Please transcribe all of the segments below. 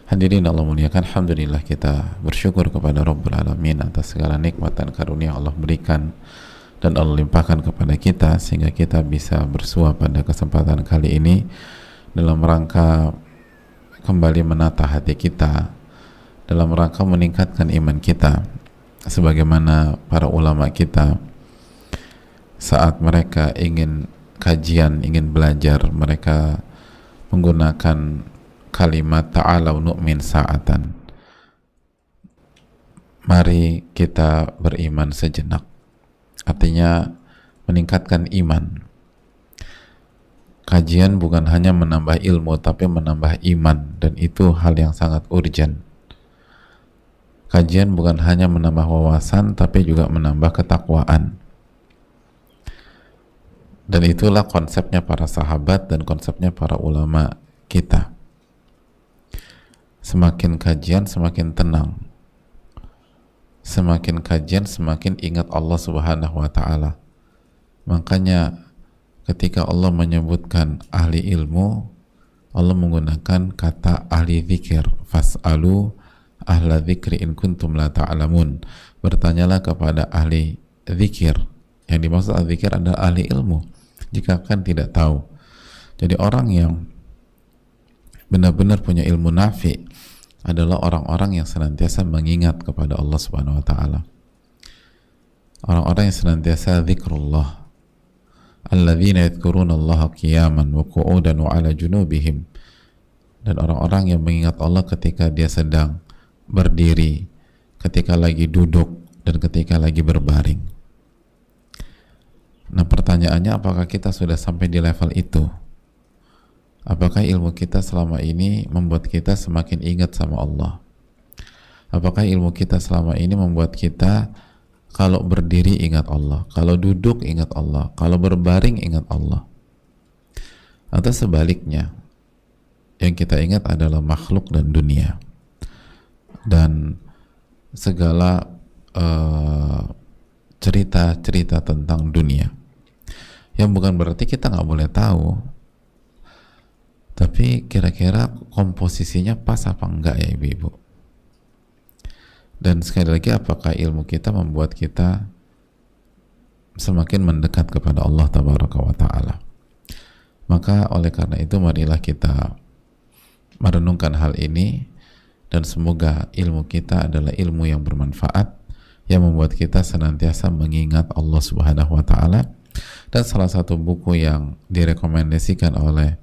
Hadirin Allah muliakan, alhamdulillah kita bersyukur kepada Rabbul Alamin atas segala nikmat dan karunia Allah berikan dan Allah limpahkan kepada kita sehingga kita bisa bersua pada kesempatan kali ini dalam rangka kembali menata hati kita, dalam rangka meningkatkan iman kita, sebagaimana para ulama kita saat mereka ingin kajian, ingin belajar, mereka menggunakan kalimat ta'alau nu'min sa'atan, mari kita beriman sejenak, artinya meningkatkan iman. Kajian bukan hanya menambah ilmu tapi menambah iman, dan itu hal yang sangat urgent. Kajian bukan hanya menambah wawasan tapi juga menambah ketakwaan, dan itulah konsepnya para sahabat dan konsepnya para ulama kita. Semakin kajian semakin tenang, semakin kajian semakin ingat Allah Subhanahu wa ta'ala. Makanya ketika Allah menyebutkan ahli ilmu, Allah menggunakan kata ahli zikir, fas'alu ahla zikri in kuntum la ta'lamun, bertanyalah kepada ahli zikir. Yang dimaksud ahli zikir adalah ahli ilmu jika kan tidak tahu. Jadi orang yang benar-benar punya ilmu nafi adalah orang-orang yang senantiasa mengingat kepada Allah Subhanahu wa ta'ala, orang-orang yang senantiasa zikrullah, alladzina yadhkuruna Allah qiyaman wa qu'udan wa ala junubihim, dan orang-orang yang mengingat Allah ketika dia sedang berdiri, ketika lagi duduk, dan ketika lagi berbaring. Nah, pertanyaannya, apakah kita sudah sampai di level itu? Apakah ilmu kita selama ini membuat kita semakin ingat sama Allah? Apakah ilmu kita selama ini membuat kita kalau berdiri ingat Allah, kalau duduk ingat Allah, kalau berbaring ingat Allah? Atau sebaliknya, yang kita ingat adalah makhluk dan dunia dan segala cerita-cerita tentang dunia, yang bukan berarti kita nggak boleh tahu, tapi kira-kira komposisinya pas apa enggak ya ibu-ibu? Dan sekali lagi, apakah ilmu kita membuat kita semakin mendekat kepada Allah Tabaraka wa ta'ala? Maka oleh karena itu, marilah kita merenungkan hal ini, dan semoga ilmu kita adalah ilmu yang bermanfaat, yang membuat kita senantiasa mengingat Allah Subhanahu wa ta'ala. Dan salah satu buku yang direkomendasikan oleh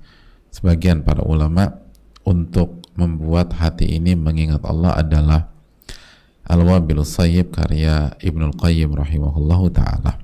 sebagian para ulama untuk membuat hati ini mengingat Allah adalah Al-Wabilus Sayyib karya Ibnul Qayyim rahimahullahu ta'ala.